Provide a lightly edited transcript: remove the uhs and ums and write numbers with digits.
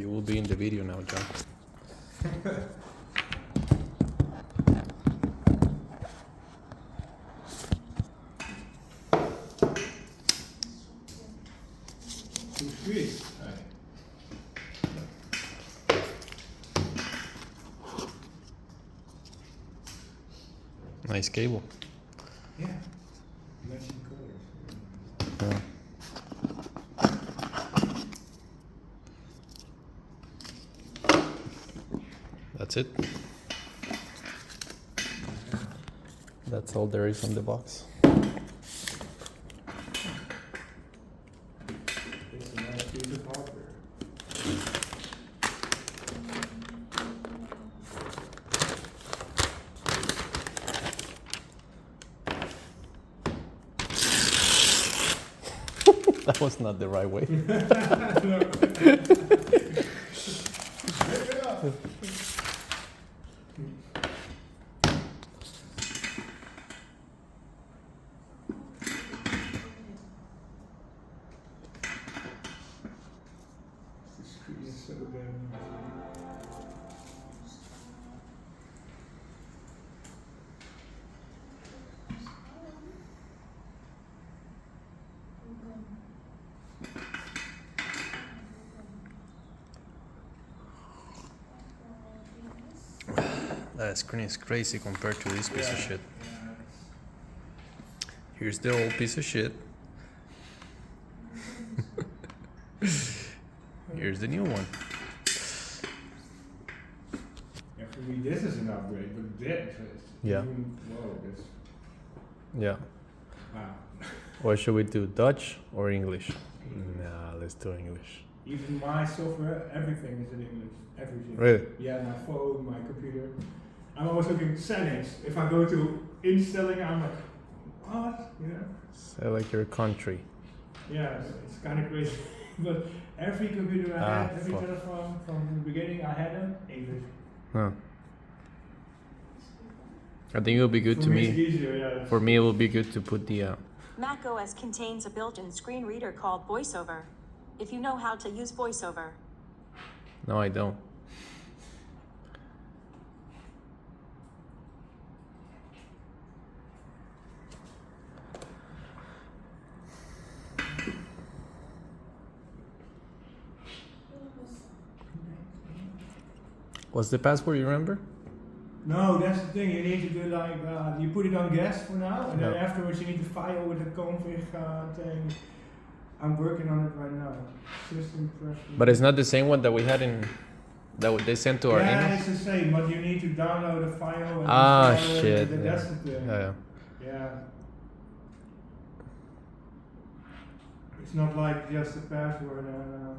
you will be in the video now, John. Too sweet. Nice cable. Yeah. Matching colors. Yeah. That's it. That's all there is on the box. It's a nice piece of hardware. That was not the right way. The screen is so damn That screen is crazy compared to this piece of shit. Yeah, Here's the old piece of shit. Here's the new one. yeah, for me this is an upgrade, but that is Yeah. even, whoa, that's, Yeah. wow. What should we do? Dutch or English? Nah, let's do English. Even my software, everything is in English. Everything. Really? Yeah, my phone, my computer. I'm always looking settings. If I go to instellingen, I'm like, what? You know? So like your country. Yeah, it's kind of crazy. But every computer I had, every fuck. telephone from the beginning, I had them English. Huh. I think it will be good For to me, it's me. easier, yeah. For me, it will be good to put the. Mac OS contains a built-in screen reader called VoiceOver. If you know how to use VoiceOver. No, I don't. What's the password? You remember? No, that's the thing. You need to do like you put it on guest for now, and then Yeah. afterwards you need to file with the config thing. I'm working on it right now. System preference. But it's not the same one that we had in that they sent to our yeah, email. it's the same, but you need to download a file. And Ah, install it, shit, and yeah. that's the thing. Yeah. Yeah. It's not like just a password and.